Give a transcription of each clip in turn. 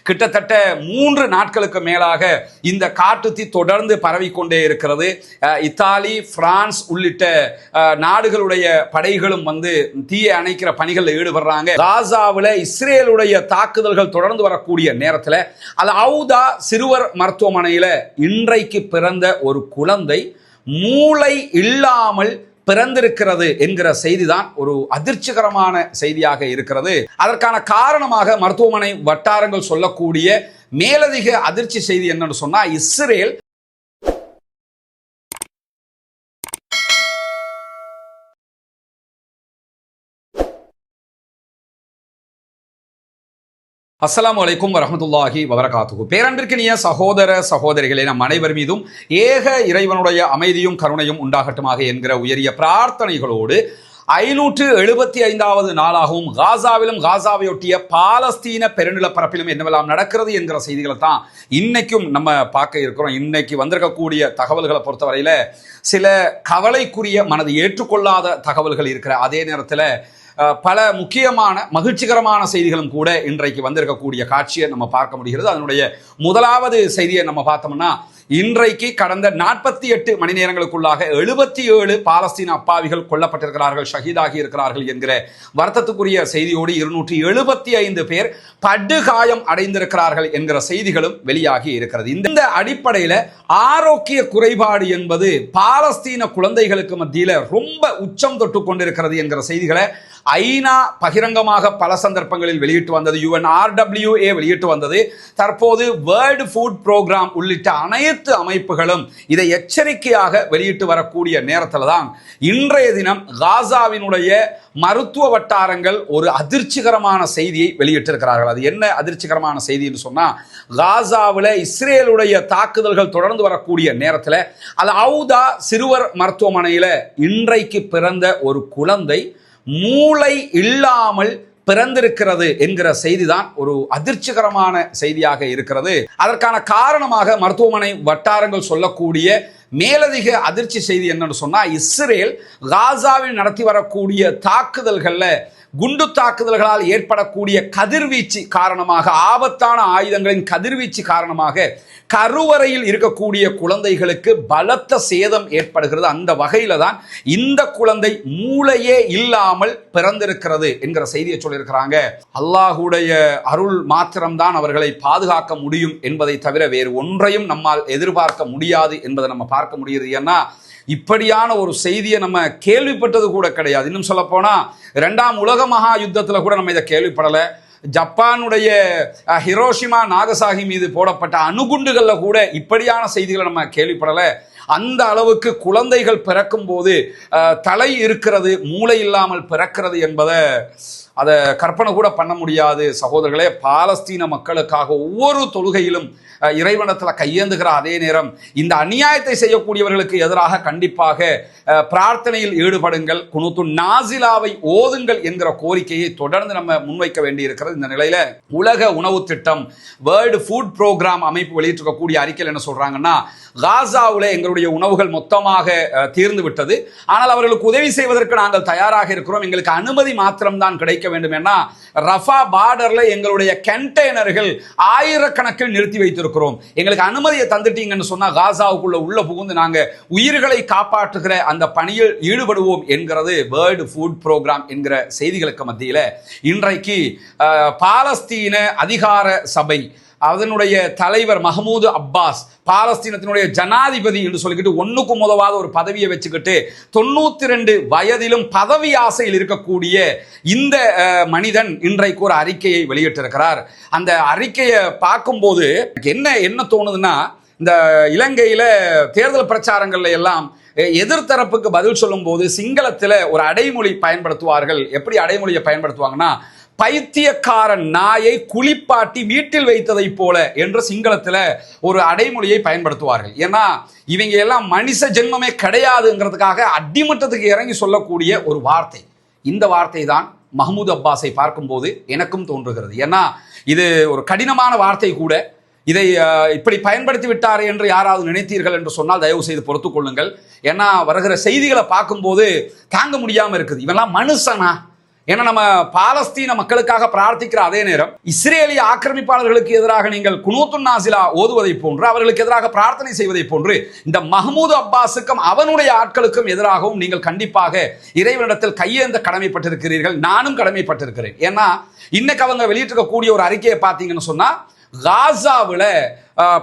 கிட்டத்தட்ட 3 நாட்களுக்கு மேலாக இந்த காட்டுத்தீ தொடர்ந்து பரவிக்கொண்டே இருக்கிறது. இத்தாலி, பிரான்ஸ் உள்ளிட்ட நாடுகளுடைய படைகளும் தீயை அணைக்கிற பணிகளில் ஈடுபடுறாங்க. காசாவில் இஸ்ரேலுடைய தாக்குதல்கள் தொடர்ந்து வரக்கூடிய நேரத்தில் அது அவுதா சிறுவர் மருத்துவமனையில் இன்றைக்கு பிறந்த ஒரு குழந்தை மூளை இல்லாமல் பிறந்திருக்கிறது என்கிற செய்திதான் ஒரு அதிர்ச்சிகரமான செய்தியாக இருக்கிறது. அதற்கான காரணமாக மருத்துவமனை வட்டாரங்கள் சொல்லக்கூடிய மேலதிக அதிர்ச்சி செய்தி என்னன்னு சொன்னா, இஸ்ரேல் அஸ்ஸலாமு அலைக்கும் வரஹ்மத்துல்லாஹி வபரகாத்துஹு. பேரன்பிற்கினிய சகோதர சகோதரிகளே, நம் அனைவர் மீதும் ஏக இறைவனுடைய அமைதியும் கருணையும் உண்டாகட்டுமாக என்கிற உயரிய பிரார்த்தனைகளோடு 575வது நாளாகவும் காசாவிலும் காசாவையொட்டிய பாலஸ்தீன பெருநிலப்பரப்பிலும் என்னவெல்லாம் நடக்கிறது என்கிற செய்திகளை தான் இன்னைக்கும் நம்ம பார்க்க இருக்கிறோம். இன்னைக்கு வந்திருக்கக்கூடிய தகவல்களை பொறுத்தவரையில சில கவலைக்குரிய மனது ஏற்றுக்கொள்ளாத தகவல்கள் இருக்கிற அதே நேரத்தில் பல முக்கியமான மகிழ்ச்சிகரமான செய்திகளும் கூட இன்றைக்கு வந்திருக்கக்கூடிய காட்சியை நம்ம பார்க்க முடிகிறது. அதனுடைய முதலாவது செய்தியை நம்ம பார்த்தோம்னா, இன்றைக்கு கடந்த 48 மணி நேரங்களுக்குள்ளாக 77 பாலஸ்தீன அப்பாவிகள் கொல்லப்பட்டிருக்கிறார்கள், ஷஹீதாகி இருக்கிறார்கள் என்கிற வருத்தத்துக்குரிய செய்தியோடு 275 பேர் படுகாயம் அடைந்திருக்கிறார்கள் என்கிற செய்திகளும் வெளியாகி இருக்கிறது. இந்த அடிப்படையில் ஆரோக்கிய குறைபாடு என்பது பாலஸ்தீன குழந்தைகளுக்கு மத்தியில் ரொம்ப உச்சம் தொட்டு கொண்டிருக்கிறது என்கிற செய்திகளை ஐநா பகிரங்கமாக பல சந்தர்ப்பங்களில் வெளியிட்டு வந்தது. UNRWA வெளியிட்டு வந்தது. தற்போது வேர்ல்டு ஃபுட் புரோகிராம் உள்ளிட்ட அனைத்து அமைப்புகளும் இதை எச்சரிக்கையாக வெளியிட்டு வரக்கூடிய நேரத்தில் தான் இன்றைய தினம் காசாவினுடைய மருத்துவ வட்டாரங்கள் ஒரு அதிர்ச்சிகரமான செய்தியை வெளியிட்டிருக்கிறார்கள். அது என்ன அதிர்ச்சிகரமான செய்தின்னு சொன்னா, காசாவில் இஸ்ரேலுடைய தாக்குதல்கள் தொடர்ந்து வரக்கூடிய நேரத்தில் அது அவுதா சிறுவர் மருத்துவமனையில் இன்றைக்கு பிறந்த ஒரு குழந்தை மூளை இல்லாமல் பிறந்திருக்கிறது என்கிற செய்திதான் ஒரு அதிர்ச்சிகரமான செய்தியாக இருக்கிறது. அதற்கான காரணமாக மருத்துவமனை வட்டாரங்கள் சொல்லக்கூடிய மேலதிக அதிர்ச்சி செய்தி என்னன்னு சொன்னா, இஸ்ரேல் காசாவில் நடத்தி வரக்கூடிய தாக்குதல்கள்ல குண்டு தாக்குதல்களால் ஏற்படக்கூடிய கதிர்வீச்சு காரணமாக, ஆபத்தான ஆயுதங்களின் கதிர்வீச்சு காரணமாக கருவறையில் இருக்கக்கூடிய குழந்தைகளுக்கு பலத்த சேதம் ஏற்படுகிறது. அந்த வகையில தான் இந்த குழந்தை மூளையே இல்லாமல் பிறந்திருக்கிறது என்கிற செய்தியை சொல்லியிருக்கிறாங்க. அல்லாஹுடைய அருள் மாத்திரம்தான் அவர்களை பாதுகாக்க முடியும் என்பதை தவிர வேறு ஒன்றையும் நம்மால் எதிர்பார்க்க முடியாது என்பதை நம்ம பார்க்க முடியுது. ஏன்னா இப்படியான ஒரு செய்தியை நம்ம கேள்விப்பட்டது கூட கிடையாது. இன்னும் சொல்ல போனா 2ஆம் உலக மகா யுத்தத்தில் கூட நம்ம இதை கேள்விப்படலை. ஜப்பானுடைய ஹிரோஷிமா நாகசாகி மீது போடப்பட்ட அணுகுண்டுகளில் கூட இப்படியான செய்திகளை நம்ம கேள்விப்படலை. அந்த அளவுக்கு குழந்தைகள் பிறக்கும் போது தலை இருக்கிறது, மூளை இல்லாமல் பிறக்கிறது என்பதை அதை கற்பனை கூட பண்ண முடியாது. சகோதரர்களே, பாலஸ்தீன மக்களுக்காக ஒவ்வொரு தொழுகையிலும் இறைவனத்தில் கையேந்துகிற அதே நேரம் இந்த அநியாயத்தை செய்யக்கூடியவர்களுக்கு எதிராக கண்டிப்பாக பிரார்த்தனையில் ஈடுபடுங்கள், குனூத்து நாசிலாவை ஓதுங்கள் என்கிற கோரிக்கையை தொடர்ந்து நம்ம முன்வைக்க வேண்டி இருக்கிறது. இந்த நிலையில உலக உணவு திட்டம் வேர்ல்டு ஃபுட் புரோகிராம் அமைப்பு வெளியிட்டிருக்கக்கூடிய அறிக்கையில் என்ன சொல்றாங்கன்னா, காசாவில் எங்களுடைய உணவுகள் மொத்தமாக தீர்ந்து விட்டது, ஆனால் அவர்களுக்கு உதவி செய்வதற்கு நாங்கள் தயாராக இருக்கிறோம், எங்களுக்கு அனுமதி மாத்திரம்தான் கிடைக்க வேண்டும். ஏன்னா ரஃபா பார்டர்ல எங்களுடைய கண்டெய்னர்கள் ஆயிரக்கணக்கில் நிறுத்தி வைத்திருக்கிறோம், எங்களுக்கு அனுமதியை தந்துட்டீங்கன்னு சொன்னா காசாவுக்குள்ள உள்ள புகுந்து நாங்க உயிர்களை காப்பாற்றுகிற அந்த பணியில் ஈடுபடுவோம் என்கிறது வேர்ல்டு ஃபுட் புரோகிராம் என்கிற செய்திகளுக்கு மத்தியில் இன்றைக்கு பாலஸ்தீன அதிகார சபை அதனுடைய தலைவர் மஹமூது அப்பாஸ், பாலஸ்தீனத்தினுடைய ஜனாதிபதி என்று சொல்லிக்கிட்டு ஒன்றுக்கும் உதவாத ஒரு பதவியை வச்சுக்கிட்டு 92 வயதிலும் பதவி ஆசையில் இருக்கக்கூடிய இந்த மனிதன் இன்றைக்கு ஒரு அறிக்கையை வெளியிட்டிருக்கிறார். அந்த அறிக்கையை பார்க்கும்போது என்ன தோணுதுன்னா, இந்த இலங்கையில தேர்தல் பிரச்சாரங்கள்ல எல்லாம் எதிர்த்தரப்புக்கு பதில் சொல்லும் போது சிங்களத்தில் ஒரு அடைமொழி பயன்படுத்துவார்கள். எப்படி அடைமொழியை பயன்படுத்துவாங்கன்னா, பைத்தியக்காரன் நாயை குளிப்பாட்டி வீட்டில் வைத்ததை போல என்று சிங்களத்தில் ஒரு அடைமொழியை பயன்படுத்துவார்கள். ஏன்னா இவங்க எல்லாம் மனுஷ ஜென்மமே கிடையாதுங்கிறதுக்காக அடிமட்டத்துக்கு இறங்கி சொல்லக்கூடிய ஒரு வார்த்தை. இந்த வார்த்தை தான் மஹமூது அப்பாஸை பார்க்கும்போது எனக்கும் தோன்றுகிறது. ஏன்னா இது ஒரு கடினமான வார்த்தை கூட. இதை இப்படி பயன்படுத்தி விட்டார் என்று யாராவது நினைத்தீர்கள் என்று சொன்னால் தயவு செய்து பொறுத்துக் கொள்ளுங்கள். ஏன்னா வருகிற செய்திகளை பார்க்கும்போது தாங்க முடியாமல் இருக்குது. இவெல்லாம் மனுஷனா? ஏன்னா நம்ம பாலஸ்தீன மக்களுக்காக பிரார்த்திக்கிற அதே நேரம் இஸ்ரேலிய ஆக்கிரமிப்பாளர்களுக்கு எதிராக நீங்கள் குனூத்துன் நாசிலா ஓதுவதை போன்று அவர்களுக்கு எதிராக பிரார்த்தனை செய்வதை போன்று இந்த மஹ்மூத் அப்பாஸுக்கும் அவனுடைய ஆட்களுக்கும் எதிராகவும் நீங்கள் கண்டிப்பாக இறைவனிடத்தில் கையேந்த கடமைப்பட்டிருக்கிறீர்கள். நானும் கடமைப்பட்டிருக்கிறேன். ஏன்னா இன்னைக்கு அவங்க வெளியிட்டிருக்கக்கூடிய ஒரு அறிக்கையை பார்த்தீங்கன்னு சொன்னா, காசாவில்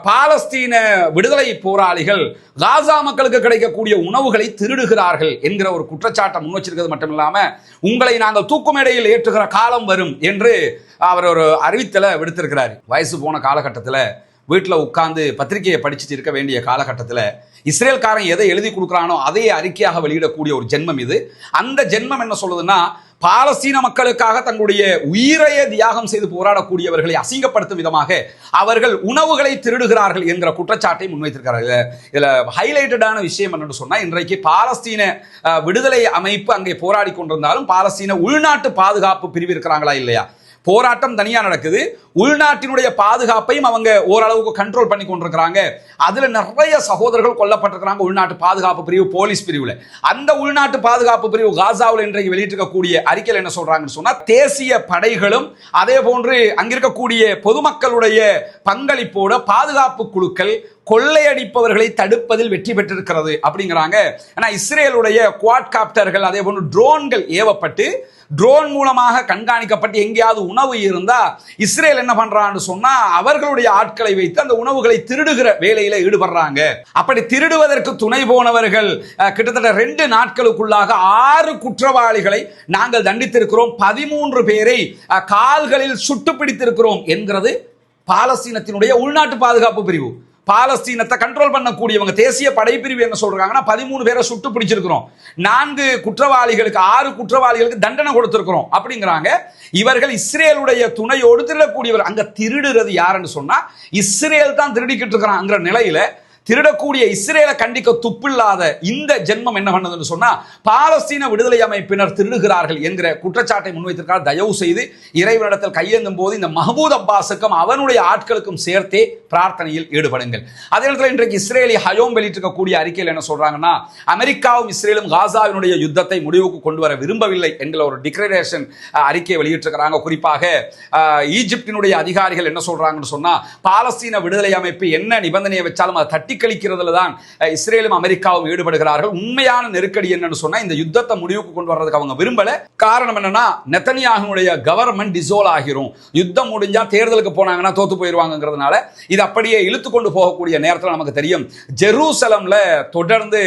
பாலஸ்தீன விடுதலை போராளிகள் காசா மக்களுக்கு கிடைக்கக்கூடிய உணவுகளை திருடுகிறார்கள் என்கிற ஒரு குற்றச்சாட்டை முன் வச்சிருக்கிறது மட்டும் இல்லாம, உங்களை நாங்கள் தூக்குமேடையில் ஏற்றுகிற காலம் வரும் என்று அவர் ஒரு அறிவித்தலை விடுத்திருக்கிறார். வயசு போன காலகட்டத்தில் வீட்டில் உட்கார்ந்து பத்திரிகையை படிச்சுட்டு இருக்க வேண்டிய காலகட்டத்தில் இஸ்ரேல்காரன் எதை எழுதி கொடுக்குறானோ அதையே அறிக்கையாக வெளியிடக்கூடிய ஒரு ஜென்மம் இது. அந்த ஜென்மம் என்ன சொல்லுதுன்னா, பாலஸ்தீன மக்களுக்காக தங்களுடைய உயிரையே தியாகம் செய்து போராடக்கூடியவர்களை அசிங்கப்படுத்தும் விதமாக அவர்கள் உணவுகளை திருடுகிறார்கள் என்கிற குற்றச்சாட்டை முன்வைத்திருக்கிறார்கள். இதுல ஹைலைட்டடான விஷயம் என்னன்னு சொன்னா, இன்றைக்கு பாலஸ்தீன விடுதலை அமைப்பு அங்கே போராடி கொண்டிருந்தாலும் பாலஸ்தீன உள்நாட்டு பாதுகாப்பு பிரிவு இருக்கிறாங்களா இல்லையா? போராட்டம் தனியா நடக்குது, உள்நாட்டினுடைய பாதுகாப்பையும் அவங்க ஓரளவுக்கு கண்ட்ரோல் பண்ணி கொண்டிருக்கிறாங்க. அதுல நிறைய சகோதரர்கள் கொல்லப்பட்டிருக்கிறாங்க உள்நாட்டு பாதுகாப்பு பிரிவு, போலீஸ் பிரிவுல. அந்த உள்நாட்டு பாதுகாப்பு பிரிவு காசாவில் இன்றைக்கு வெளியிட்டிருக்கக்கூடிய அறிக்கையில் என்ன சொல்றாங்கன்னு சொன்னா, தேசிய படைகளும் அதே போன்று அங்கிருக்கக்கூடிய பொதுமக்களுடைய பங்களிப்போட பாதுகாப்பு குழுக்கள் கொள்ளையடிப்பவர்களை தடுப்பதில் வெற்றி பெற்றிருக்கிறது அப்படிங்கிறாங்க. ஆனா இஸ்ரேலுடைய குவாட்காப்டர்கள் அதே போன்று ட்ரோன்கள் ஏவப்பட்டு ட்ரோன் மூலமாக கண்காணிக்கப்பட்டு எங்கேயாவது உணவு இருந்தா இஸ்ரேல் என்ன பண்றான்னு சொன்னா, அவர்களுடைய ஆட்களை வைத்து அந்த உணவுகளை திருடுகிற வேலையில ஈடுபடுறாங்க. அப்படி திருடுவதற்கு துணை போனவர்கள் கிட்டத்தட்ட 2 நாட்களுக்குள்ளாக 6 குற்றவாளிகளை நாங்கள் தண்டித்திருக்கிறோம், 13 பேரை கால்களில் சுட்டு பிடித்திருக்கிறோம் என்கிறது பாலஸ்தீனத்தினுடைய உள்நாட்டு பாதுகாப்பு பிரிவு. பாலஸ்தீனத்தை கண்ட்ரோல் பண்ணக்கூடியவங்க தேசிய படைப்பிரிவு என்ன சொல்றாங்கன்னா, 13 பேரை சுட்டு பிடிச்சிருக்கிறோம், 4 குற்றவாளிகளுக்கு 6 குற்றவாளிகளுக்கு தண்டனை கொடுத்திருக்கிறோம் அப்படிங்கிறாங்க. இவர்கள் இஸ்ரேலுடைய துணையோடு திருடக்கூடியவர். அங்க திருடுறது யாருன்னு சொன்னா, இஸ்ரேல் தான் திருடிக்கிட்டு இருக்கிறாங்கிற நிலையில திருடக்கூடிய இஸ்ரேலை கண்டிக்க துப்பில்லாத இந்த ஜென்மம் என்ன பண்ணதுன்னு சொன்னா, பாலஸ்தீன விடுதலை அமைப்பினர் திருடுகிறார்கள் என்கிற குற்றச்சாட்டை முன்வைத்திருக்கிறார். தயவு செய்து இறைவனிடத்தில் கையேந்தும் போது இந்த மஹ்மூத் அப்பாஸுக்கும் அவனுடைய ஆட்களுக்கும் சேர்த்தே பிரார்த்தனையில் ஈடுபடுங்கள். அதே நேரத்தில் இன்றைக்கு இஸ்ரேலி ஹயோம் வெளியிட்டிருக்கக்கூடிய அறிக்கையில் என்ன சொல்றாங்கன்னா, அமெரிக்காவும் இஸ்ரேலும் காசாவினுடைய யுத்தத்தை முடிவுக்கு கொண்டு வர விரும்பவில்லை என்கிற ஒரு டிக்ளரேஷன் அறிக்கையை வெளியிட்டிருக்கிறாங்க. குறிப்பாக ஈஜிப்டினுடைய அதிகாரிகள் என்ன சொல்றாங்கன்னு சொன்னா, பாலஸ்தீன விடுதலை அமைப்பு என்ன நிபந்தனையை வச்சாலும் அதை தட்டி கழிக்கிறதுல தான் இஸ்ரேலும் அமெரிக்காவும் ஈடுபடுகிறார்கள். உண்மையான நெருக்கடி என்னன்னு சொன்னா, இந்த யுத்தத்தை முடிவுக்கு கொண்டு வர்றதுக்கு அவங்க விரும்பல. காரணம் என்னன்னா, நெத்தனியாஹுடைய கவர்மெண்ட் டிசோல் ஆகிரும், யுத்தம் முடிஞ்சா தேர்தலுக்கு போனாங்கன்னா தோத்து போயிருவாங்கிறதுனால இது அப்படியே இழுத்து கொண்டு போகக்கூடிய நேரத்தில் நமக்கு தெரியும் ஜெருசலம்ல தொடர்ந்து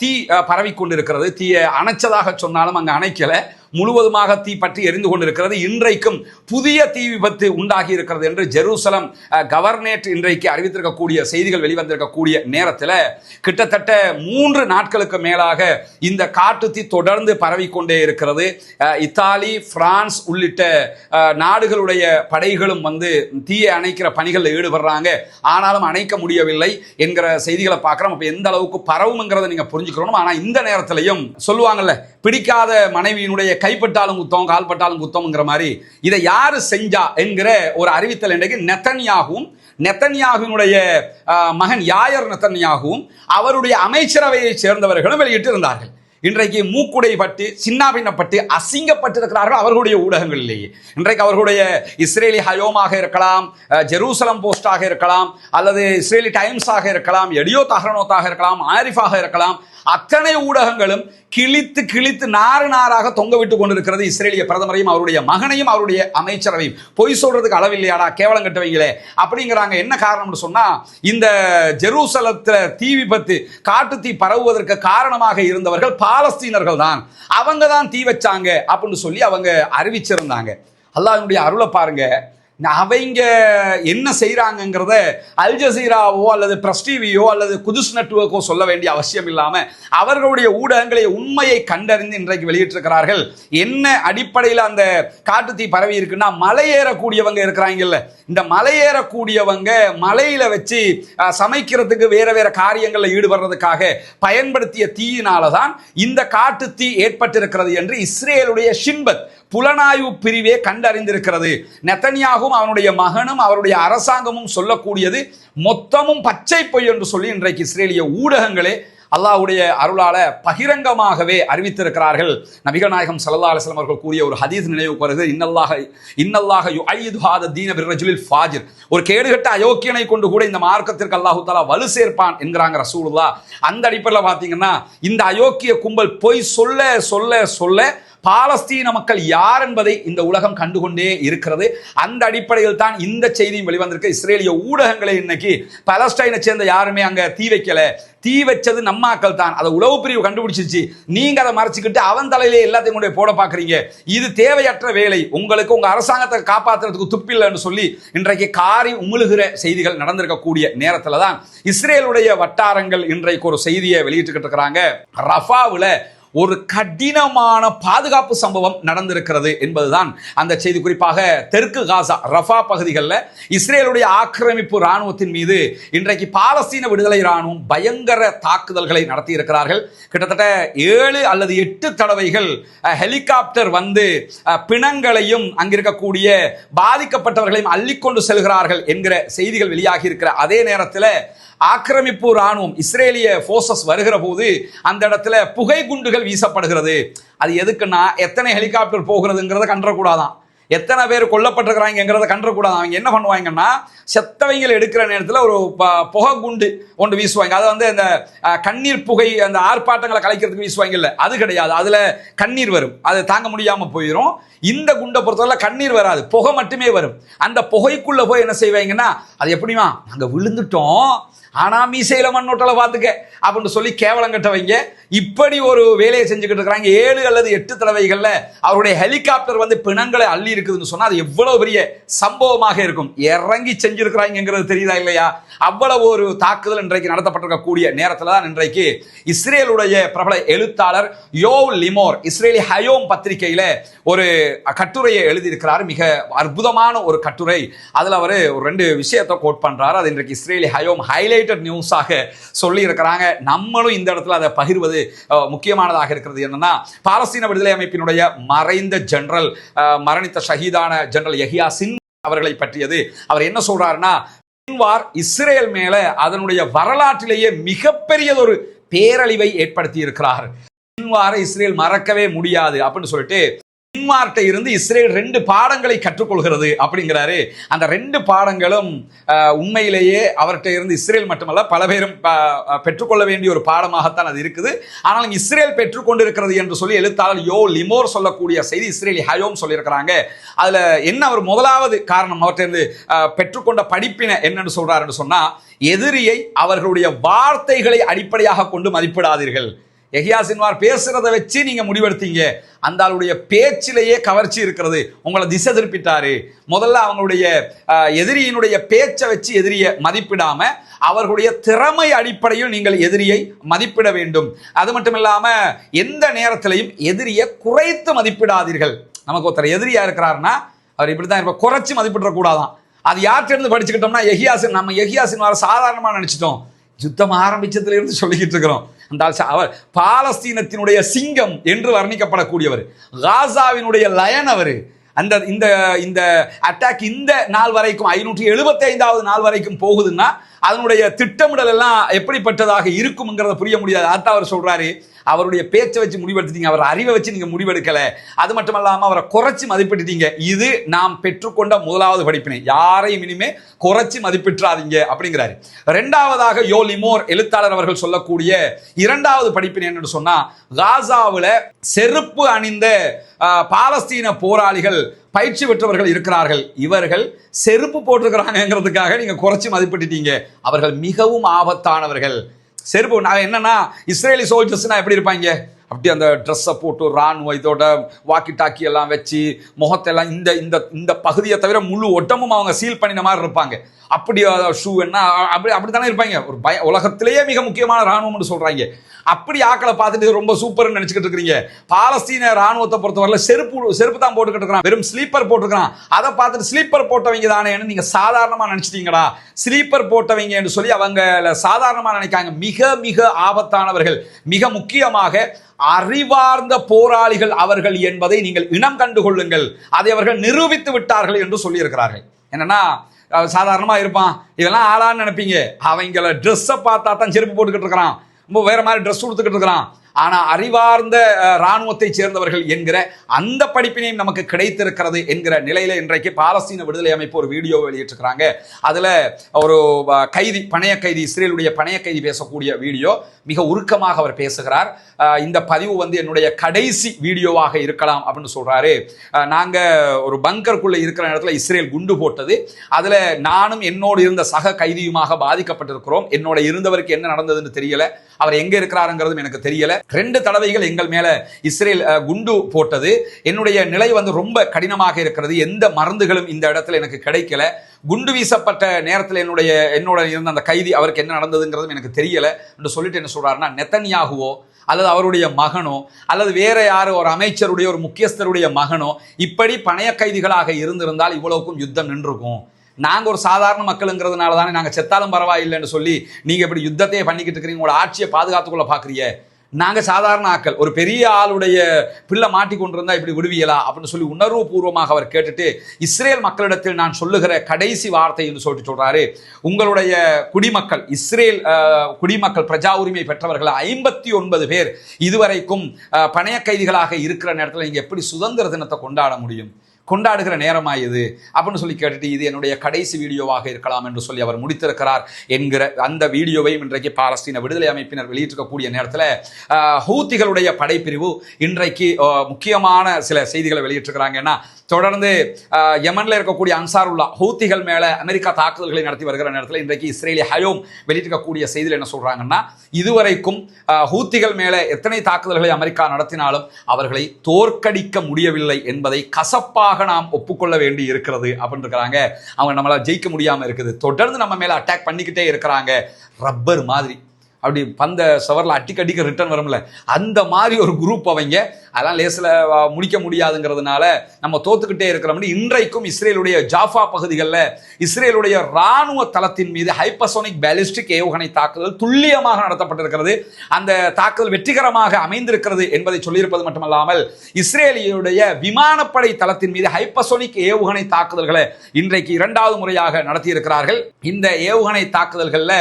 தீ பரவி கொண்டிருக்கிறது. தீயை அணைச்சதாக சொன்னாலும் அங்க அணைக்கல, முழுவதுமாக தீ பற்றி எரிந்து கொண்டிருக்கிறது. இன்றைக்கும் புதிய தீ விபத்து உண்டாகி இருக்கிறது என்று ஜெருசலம் கவர்னரேட் இன்றைக்கு அறிவித்திருக்கக்கூடிய செய்திகள் வெளிவந்திருக்கக்கூடிய நேரத்தில் கிட்டத்தட்ட 3 நாட்களுக்கு மேலாக இந்த காட்டு தீ தொடர்ந்து பரவிக்கொண்டே இருக்கிறது. இத்தாலி, பிரான்ஸ் உள்ளிட்ட நாடுகளுடைய படைகளும் வந்து தீயை அணைக்கிற பணிகளில் ஈடுபடுறாங்க. ஆனாலும் அணைக்க முடியவில்லை என்கிற செய்திகளை பார்க்கிறோம். அப்ப எந்த அளவுக்கு பரவுங்கிறத நீங்க புரிஞ்சுக்கணும். ஆனா இந்த நேரத்திலையும் சொல்லுவாங்கல்ல, பிடிக்காத மனைவியினுடைய கைப்பட்டாலும் குத்தம், கால்பட்டாலும் குத்தம்ங்கிற மாதிரி இதை யாரு செஞ்சா என்கிற ஒரு அறிவித்தல் இன்றைக்கு நெத்தன்யாகுவினுடைய மகன் யாயர் நெத்தன்யாகுவும் அவருடைய அமைச்சரவையை சேர்ந்தவர்களும் வெளியிட்டு இருந்தார்கள். இன்றைக்கு மூக்குடை பட்டு சின்னாபின்னப்பட்டு அசிங்கப்பட்டிருக்கிறார்கள் அவர்களுடைய ஊடகங்களிலேயே. இன்றைக்கு அவர்களுடைய இஸ்ரேலி ஹயோமாக இருக்கலாம், ஜெருசலம் போஸ்டாக இருக்கலாம், அல்லது இஸ்ரேலி டைம்ஸாக இருக்கலாம், எடியோ தஹ்ரனோத்தாக இருக்கலாம், ஆரிஃபாக இருக்கலாம், அத்தனை ஊடகங்களும் கிழித்து கிழித்து நாறு நாராக தொங்க விட்டு கொண்டிருக்கிறது இஸ்ரேலிய பிரதமரையும் அவருடைய மகனையும் அவருடைய அமைச்சரவையும். பொய் சொல்றதுக்கு அளவில்லையாடா, கேவலம் கட்டுவீங்களே அப்படிங்கிறாங்க. என்ன காரணம்னு சொன்னா, இந்த ஜெருசலத்துல தீ விபத்து, காட்டு தீ பரவுவதற்கு காரணமாக இருந்தவர்கள் பாலஸ்தீனர்கள் தான், அவங்க தான் தீ வச்சாங்க அப்படின்னு சொல்லி அவங்க அறிவிச்சிருந்தாங்க. அல்லாஹ்வுடைய அருளை பாருங்க. அவங்க என்ன செய்யறாங்கிறத அல் ஜசீராவோ அல்லது பிரஸ் டிவியோ அல்லது குதுஸ் நெட்வொர்க்கோ சொல்ல வேண்டிய அவசியம் இல்லாம அவர்களுடைய ஊடகங்களை உண்மையை கண்டறிந்து இன்றைக்கு வெளியிட்டிருக்கிறார்கள். என்ன அடிப்படையில் அந்த காட்டு தீ பரவி இருக்குன்னா, மலையேறக்கூடியவங்க இருக்கிறாங்கல்ல, இந்த மலையேறக்கூடியவங்க மலையில வச்சு சமைக்கிறதுக்கு வேற வேற காரியங்களில் ஈடுபடுறதுக்காக பயன்படுத்திய தீயினாலதான் இந்த காட்டு தீ ஏற்பட்டிருக்கிறது என்று இஸ்ரேலுடைய ஷின்பத் புலனாய்வு பிரிவே கண்டறிந்திருக்கிறது. நெத்தன்யாகும் அவனுடைய மகனும் அவருடைய அரசாங்கமும் சொல்லக்கூடியது மொத்தமும் பச்சை பொய் என்று சொல்லி இன்றைக்கு இஸ்ரேலிய ஊடகங்களே அல்லாஹ்வுடைய அருளால பகிரங்கமாகவே அறிவித்திருக்கிறார்கள். நபிகள் நாயகம் ஸல்லல்லாஹு அலைஹி வஸல்லம் அவர்கள் கூறிய ஒரு ஹதீஸ் நினைவுக்கு வருகிறது. இன்னல்லாஹ யுஅய்யிது ஹாத தீன பிர்ரஜுலில் ஃபாஜிர். ஒரு கேடுகட்ட அயோக்கியனை கொண்டு கூட இந்த மார்க்கத்திற்கு அல்லாஹ் தஆலா வலு சேர்ப்பான் என்கிறாங்க ரசூலுல்லாஹ். அந்த அடிப்படையில் பார்த்தீங்கன்னா இந்த அயோக்கிய கும்பல் பொய் சொல்ல சொல்ல சொல்ல பாலஸ்தீன மக்கள் யார் என்பதை இந்த உலகம் கண்டுகொண்டே இருக்கிறது. அந்த அடிப்படையில் தான் இந்த செய்தியும் வெளிவந்திருக்கு. இஸ்ரேலிய ஊடகங்களை இன்னைக்கு பாலஸ்டைனை சேர்ந்த யாருமே அங்க தீ வைக்கல, தீ வச்சது நம்மாக்கள் தான், அதை உளவு பிரிவு கண்டுபிடிச்சிருச்சு, நீங்க அதை மறைச்சிக்கிட்டு அவன் தலையிலே எல்லாத்தையும் கொண்டு போட பாக்குறீங்க, இது தேவையற்ற வேலை, உங்களுக்கு உங்க அரசாங்கத்தை காப்பாற்றுறதுக்கு துப்பில்லைன்னு சொல்லி இன்றைக்கு காரி உமிழுகிற செய்திகள் நடந்திருக்கக்கூடிய நேரத்தில் தான் இஸ்ரேலுடைய வட்டாரங்கள் இன்றைக்கு ஒரு செய்தியை வெளியிட்டு இருக்கிறாங்க. ரஃபாவில் ஒரு கடினமான பாதுகாப்பு சம்பவம் நடந்திருக்கிறது என்பதுதான் அந்த செய்தி. குறிப்பாக தெற்கு காசா ரஃபா பகுதிகளில் இஸ்ரேலுடைய ஆக்கிரமிப்பு ராணுவத்தின் மீது இன்றைக்கு பாலஸ்தீன விடுதலை ராணுவம் பயங்கர தாக்குதல்களை நடத்தி இருக்கிறார்கள். கிட்டத்தட்ட 7 அல்லது 8 தடவைகள் ஹெலிகாப்டர் வந்து பிணங்களையும் அங்கிருக்கக்கூடிய பாதிக்கப்பட்டவர்களையும் அள்ளிக்கொண்டு செல்கிறார்கள் என்கிற செய்திகள் வெளியாகி இருக்கிற அதே நேரத்தில் ஆக்கிரமிப்பு ராணுவம் இஸ்ரேலிய போர்சஸ் வருகிற போது அந்த இடத்துல புகை குண்டுகள் வீசப்படுகிறது. அது எதுக்குன்னா எத்தனை ஹெலிகாப்டர் போகிறதுங்கிறத கண்டக்கூடாதான், எத்தனை பேர் கொல்லப்பட்டிருக்கிறாங்கிறத கண்டக்கூடாது. அவங்க என்ன பண்ணுவாங்கன்னா செத்தவைங்களை எடுக்கிற நேரத்தில் ஒரு புகை குண்டு ஒன்று வீசுவாங்க. அதை வந்து அந்த கண்ணீர் புகை அந்த ஆர்ப்பாட்டங்களை கலைக்கிறதுக்கு வீசுவாங்கல்ல, அது கிடையாது. அதில் கண்ணீர் வரும், அது தாங்க முடியாமல் போயிடும். இந்த குண்டை பொறுத்தவரை கண்ணீர் வராது, புகை மட்டுமே வரும். அந்த புகைக்குள்ள போய் என்ன செய்வாங்கன்னா, அது எப்படிமா நாங்கள் விழுந்துட்டோம் ஆனா மீசையில மண்ணோட்டலை பார்த்துக்க அப்படின்னு சொல்லி கேவலம் கட்டவங்க இப்படி ஒரு வேலையை செஞ்சுக்கிட்டு இருக்கிறாங்க. 7 அல்லது 8 தடவைகள்ல அவருடைய ஹெலிகாப்டர் வந்து பிணங்களை அள்ளி இருக்குதுன்னு சொன்னா அது எவ்வளவு பெரிய சம்பவமாக இருக்கும். இறங்கி செஞ்சிருக்கிறாங்கிறது தெரியுதா இல்லையா? அவ்வளவு ஒரு தாக்குதல் இன்றைக்கு நடத்தப்பட்டிருக்கக்கூடிய நேரத்தில் தான் இன்றைக்கு இஸ்ரேலுடைய பிரபல எழுத்தாளர் யோவ் லிமோர் இஸ்ரேலி ஹயோம் பத்திரிகையில ஒரு கட்டுரையை எழுதியிருக்கிறார். மிக அற்புதமான ஒரு கட்டுரை. அதுல அவர் ஒரு 2 விஷயத்தை கோட் பண்றாரு. அது இன்றைக்கு இஸ்ரேலி ஹயோம் ஹைலைட்டட் நியூஸாக சொல்லி இருக்கிறாங்க. நம்மளும் இந்த இடத்துல அதை பகிர்வது முக்கியமானதாக இருக்கிறது. என்னன்னா, பாலஸ்தீன விடுதலை அமைப்பினுடைய மறைந்த ஜெனரல், மரணித்த ஷஹீதான ஜெனரல் யஹ்யா சின்வார் அவர்களை பற்றியது. அவர் என்ன சொல்றாருன்னா, சின்வார் இஸ்ரேல் மேல அதனுடைய வரலாற்றிலேயே மிகப்பெரியதொரு பேரழிவை ஏற்படுத்தி இருக்கிறார். சின்வாரை இஸ்ரேல் மறக்கவே முடியாது அப்படின்னு சொல்லிட்டு சின்வார்ட்ட இருந்து இஸ்ரேல் 2 பாடங்களை கற்றுக்கொள்கிறது அப்படிங்கிறாரு. அந்த 2 பாடங்களும் உண்மையிலேயே அவர்கிட்ட இருந்து இஸ்ரேல் மட்டுமல்ல பல பேரும் பெற்றுக்கொள்ள வேண்டிய ஒரு பாடமாகத்தான் அது இருக்குது. ஆனால் இஸ்ரேல் பெற்றுக்கொண்டிருக்கிறது என்று சொல்லி எழுத்தாளர் யோ லிமோர் சொல்லக்கூடிய செய்தி இஸ்ரேலி ஹயோம் சொல்லியிருக்கிறாங்க. அதுல என்ன ஒரு முதலாவது காரணம் அவர்கிட்ட இருந்து பெற்றுக்கொண்ட படிப்பினை என்னன்னு சொல்றாருன்னு சொன்னா, எதிரியை அவர்களுடைய வார்த்தைகளை அடிப்படையாக கொண்டு மதிப்பிடாதீர்கள். யஹ்யா சின்வார் பேசுறத வச்சு நீங்க முடிவெடுத்தீங்க, அந்த ஆளுடைய பேச்சிலேயே கவர்ச்சி இருக்கிறது, உங்களை திசை திருப்பிட்டாரு. முதல்ல அவங்களுடைய எதிரியினுடைய பேச்சை வச்சு எதிரியை மதிப்பிடாம அவர்களுடைய திறமை அடிப்படையில் நீங்கள் எதிரியை மதிப்பிட வேண்டும். அது மட்டும் இல்லாம எந்த நேரத்திலையும் எதிரியை குறைத்து மதிப்பிடாதீர்கள். நமக்கு ஒருத்தர் எதிரியா இருக்கிறாருன்னா அவர் இப்படித்தான் இருப்பார், குறைச்சி மதிப்பிட கூடாதான். அது யார்கிட்ட இருந்து படிச்சுக்கிட்டோம்னா நம்ம யஹ்யா சின்வார் சாதாரணமா நினைச்சிட்டோம். யுத்தம் ஆரம்பிச்சதுல இருந்து சொல்லிக்கிட்டு இருக்கிறோம். அந்த அவர் பாலஸ்தீனத்தினுடைய சிங்கம் என்று வர்ணிக்கப்படக்கூடியவர், காசாவினுடைய லயன் அவர். அந்த இந்த இந்த அட்டாக் இந்த நாள் வரைக்கும் 575வது நாள் வரைக்கும் போகுதுன்னா அதனுடைய திட்டமிடல் எல்லாம் எப்படிப்பட்டதாக இருக்கும்ங்கிறத புரிய முடியாது. அதான் அவர் சொல்றாரு, அவருடைய பேச்சை வச்சு முடிவெடுத்துட்டீங்க, அவர் அறிவை வச்சு நீங்க முடிவெடுக்கல, அது மட்டுமல்லாம அவரை குறைச்சி மதிப்பிட்டுட்டீங்க. இது நாம் பெற்றுக்கொண்ட முதலாவது படிப்பினை, யாரையும் இனிமே குறைச்சி மதிப்பிட்டுறாதீங்க அப்படிங்கிறாரு. 2வதாக யோ லிமோர் எழுத்தாளர் அவர்கள் சொல்லக்கூடிய 2வது படிப்பினை என்னன்னு சொன்னா, காசாவில் செருப்பு அணிந்த பாலஸ்தீன போராளிகள் பயிற்சி பெற்றவர்கள் இருக்கிறார்கள், இவர்கள் செருப்பு போட்டிருக்கிறாங்கிறதுக்காக நீங்க குறைச்சி மதிப்பிட்டுட்டீங்க, அவர்கள் மிகவும் ஆபத்தானவர்கள். செருப்பு என்னன்னா, இஸ்ரேலி சோல்ஜர்ஸ்னா எப்படி இருப்பாங்க, அப்படி அந்த ட்ரெஸ்ஸை போட்டு ராணுவ இதோட வாக்கி டாக்கி எல்லாம் வச்சு முகத்தெல்லாம் இந்த இந்த இந்த பகுதியை தவிர முழு ஒட்டமும் அவங்க சீல் பண்ணின மாதிரி இருப்பாங்க. அப்படி ஷூ என்ன அப்படித்தானே இருப்பாங்க. ஒரு உலகத்திலேயே மிக முக்கியமான ராணுவம்னு சொல்றாங்க. அப்படி ஆக்களை பார்த்துட்டு ரொம்ப சூப்பர்னு நினைச்சுக்கிட்டு இருக்கிறீங்க. பாலஸ்தீன ராணுவத்தை பொறுத்தவரையில் செருப்பு தான் போட்டுக்கிட்டு இருக்கிறான், வெறும் ஸ்லீப்பர் போட்டுக்கிறான். அதை பார்த்துட்டு ஸ்லீப்பர் போட்டவங்க தானேன்னு நீங்க சாதாரணமா நினைச்சிட்டீங்கடா. ஸ்லீப்பர் போட்டவங்க என்று சொல்லி அவங்க சாதாரணமா நினைக்காங்க. மிக மிக ஆபத்தானவர்கள், மிக முக்கியமாக அறிவார்ந்த போராளிகள் அவர்கள் என்பதை நீங்கள் இனம் கண்டு கொள்ளுங்கள். அதை அவர்கள் நிரூபித்து விட்டார்கள் என்று சொல்லி இருக்கிறார்கள். என்னன்னா, சாதாரணமா இருப்பான், இதெல்லாம் ஆளான்னு நினைப்பீங்க, அவங்கள ட்ரெஸ்ஸை பார்த்தா தான் செருப்பு போட்டுக்கிட்டு இருக்கிறான், வேற மாதிரி ட்ரெஸ் கொடுத்துக்கிட்டு இருக்கிறான். ஆனா அறிவார்ந்த இராணுவத்தை சேர்ந்தவர்கள் என்கிற அந்த படிப்பினையும் நமக்கு கிடைத்திருக்கிறது என்கிற நிலையில இன்றைக்கு பாலஸ்தீன விடுதலை அமைப்பு ஒரு வீடியோ வெளியிட்டிருக்கிறாங்க. அதுல ஒரு கைதி, பணைய கைதி, இஸ்ரேலுடைய பணைய கைதி பேசக்கூடிய வீடியோ. மிக உருக்கமாக அவர் பேசுகிறார். இந்த பதிவு என்னுடைய கடைசி வீடியோவாக இருக்கலாம் அப்படின்னு சொல்றாரு. நாங்க ஒரு பங்கருக்குள்ள இருக்கிற இடத்துல இஸ்ரேல் குண்டு போட்டது, அதுல நானும் என்னோடு இருந்த சக கைதியுமாக பாதிக்கப்பட்டிருக்கிறோம். என்னோட இருந்தவருக்கு என்ன நடந்ததுன்னு தெரியல, அவர் எங்க இருக்கிறாருங்கிறதும் எனக்கு தெரியல. 2 தடவைகள் எங்கள் மேல இஸ்ரேல் குண்டு போட்டது. என்னுடைய நிலை ரொம்ப கடினமாக இருக்கிறது. எந்த மருந்துகளும் இந்த இடத்துல எனக்கு கிடைக்கல. குண்டு வீசப்பட்ட நேரத்தில் என்னோட இருந்த அந்த கைதி, அவருக்கு என்ன நடந்ததுங்கிறதும் எனக்கு தெரியல என்று சொல்லிட்டு என்ன சொல்றாருன்னா, நெத்தன்யாகுவோ அல்லது அவருடைய மகனோ அல்லது வேற யாரோ ஒரு அமைச்சருடைய ஒரு முக்கியஸ்தருடைய மகனோ இப்படி பணைய கைதிகளாக இருந்திருந்தால் இவ்வளவுக்கும் யுத்தம் நின்றுக்கும். நாங்க ஒரு சாதாரண மக்களுங்கிறதுனால தானே நாங்க செத்தாலும் பரவாயில்லைன்னு சொல்லி நீங்க இப்படி யுத்தத்தையே பண்ணிக்கிட்டு இருக்கிறீங்க, உங்களோட ஆட்சியை பாதுகாத்துக்கொள்ள பாக்குறீங்க. நாங்க சாதாரண ஆக்கள், ஒரு பெரிய ஆளுடைய பிள்ளை மாட்டிக்கொண்டிருந்தா இப்படி விடுவியலா அப்படின்னு சொல்லி உணர்வு பூர்வமாக அவர் கேட்டுட்டு, இஸ்ரேல் மக்களிடத்தில் நான் சொல்லுகிற கடைசி வார்த்தை என்று சொல்றாரு, உங்களுடைய குடிமக்கள், இஸ்ரேல் குடிமக்கள், பிரஜா உரிமை பெற்றவர்கள் 59 பேர் இதுவரைக்கும் பணைய கைதிகளாக இருக்கிற நேரத்தில் நீங்க எப்படி சுதந்திர தினத்தை கொண்டாட முடியும்? கொண்டாடுகிற நேரமா இது அப்படின்னு சொல்லி கேட்டுட்டு, இது என்னுடைய கடைசி வீடியோவாக இருக்கலாம் என்று சொல்லி அவர் முடித்திருக்கிறார் என்கிற அந்த வீடியோவையும் இன்றைக்கு பாலஸ்தீன விடுதலை அமைப்பினர் வெளியிட்டிருக்கக்கூடிய நேரத்தில் ஹூத்திகளுடைய படைப்பிரிவு இன்றைக்கு முக்கியமான சில செய்திகளை வெளியிட்டிருக்கிறாங்கன்னா, தொடர்ந்து யமன்ல இருக்கக்கூடிய அன்சாருல்லா ஹூத்திகள் மேல அமெரிக்கா தாக்குதல்களை நடத்தி வருகிற நேரத்தில் இன்றைக்கு இஸ்ரேலி ஹயோம் வெளியிட்டிருக்கக்கூடிய செய்தியில் என்ன சொல்றாங்கன்னா, இதுவரைக்கும் ஹூத்திகள் மேல எத்தனை தாக்குதல்களை அமெரிக்கா நடத்தினாலும் அவர்களை தோற்கடிக்க முடியவில்லை என்பதை கசப்பாக நாம் ஒப்புக்கொள்ள வேண்டி இருக்கிறது அப்படின்னு இருக்கிறாங்க. அவங்க நம்மளால ஜெயிக்க முடியாம இருக்குது, தொடர்ந்து நம்ம மேல அட்டாக் பண்ணிக்கிட்டே இருக்கிறாங்க. ரப்பர் மாதிரி அப்படி பந்த சவரில் அடிக்க ரிட்டர்ன் வரும்ல, அந்த மாதிரி ஒரு குரூப் அவங்க. அதெல்லாம் லேசில் முடிக்க முடியாதுங்கிறதுனால நம்ம தோத்துக்கிட்டே இருக்கிறோம். இன்றைக்கும் இஸ்ரேலுடைய ஜாஃபா பகுதிகளில் இஸ்ரேலுடைய இராணுவ தளத்தின் மீது ஹைப்பர்சோனிக் பேலிஸ்டிக் ஏவுகணை தாக்குதல் துல்லியமாக நடத்தப்பட்டிருக்கிறது. அந்த தாக்குதல் வெற்றிகரமாக அமைந்திருக்கிறது என்பதை சொல்லியிருப்பது மட்டுமல்லாமல், இஸ்ரேலியுடைய விமானப்படை தளத்தின் மீது ஹைப்பர்சோனிக் ஏவுகணை தாக்குதல்களை இன்றைக்கு 2வது முறையாக நடத்தியிருக்கிறார்கள். இந்த ஏவுகணை தாக்குதல்களில்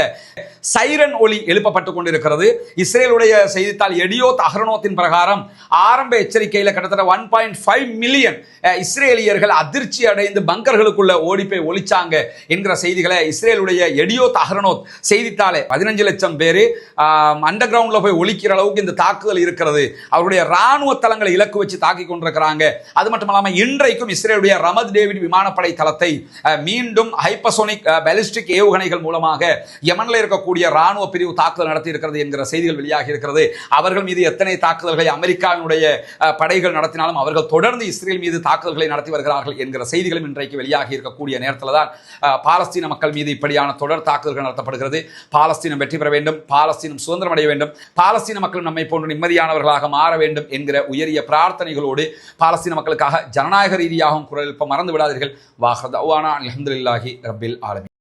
சைரன் ஒலி எழுப்பப்பட்டுக் கொண்டிருக்கிறது. இஸ்ரேலுடைய செய்தித்தாள் எடியோத் அஹ்ரோனோத்தின் பிரகாரம் ஆரம்ப எச்சரிக்கையில் கிட்டத்தட்ட 1.5 மில்லியன் இஸ்ரேலியர்கள் அதிர்ச்சி அடைந்து பங்கர்களுக்குள்ள ஓடி போய் ஒளிச்சாங்க என்கிற செய்திகளை இஸ்ரேலுடைய எடியோத் அஹ்ரோனோத் செய்தித்தாளே 15 லட்சம் பேர் அண்டர் கிரவுண்ட்ல போய் ஒளிக்கிற அளவுக்கு இந்த தாக்குதல் இருக்கிறது. அவருடைய ராணுவ தளங்களை இலக்கு வச்சு தாக்கி கொண்டிருக்கிறாங்க. அது மட்டுமல்லாமல் இன்றைக்கும் இஸ்ரேலுடைய ரமத் டேவிட் விமானப்படை தளத்தை மீண்டும் ஹைப்பர்சோனிக் பாலிஸ்டிக் ஏவுகணைகள் மூலமாக யமன்ல இருக்கக்கூடிய ராணுவ பிரிவு தாக்குதல் நடத்தி இருக்கிறது என்கிற செய்திகள் வெளியாகி இருக்கிறது. அவர்கள் மீது எத்தனை தாக்குதல்களை அமெரிக்காவினுடைய படைகள் நடத்தினாலும் அவர்கள் தொடர்ந்து இஸ்ரேல் மீது தாக்குதல்களை நடத்தி வருகிறார்கள் என்கிற செய்திகளும் இன்றைக்கு வெளியாகி இருக்கக்கூடிய நேரத்தில் தான் பாலஸ்தீன மக்கள் மீது இப்படியான தொடர் தாக்குதல்கள் நடத்தப்படுகிறது. பாலஸ்தீனம் வெற்றி பெற வேண்டும், பாலஸ்தீனம் சுதந்திரம் அடைய வேண்டும், பாலஸ்தீன மக்கள் நம்மை போன்று நிம்மதியானவர்களாக மாற வேண்டும் என்கிற உயரிய பிரார்த்தனைகளோடு பாலஸ்தீன மக்களுக்காக ஜனநாயக ரீதியாகவும் குரல் எழுப்ப மறந்து விடாதீர்கள். வாஹ் தஅவானா அல்ஹம்துலில்லாஹி ரப்பில் ஆலமீன்.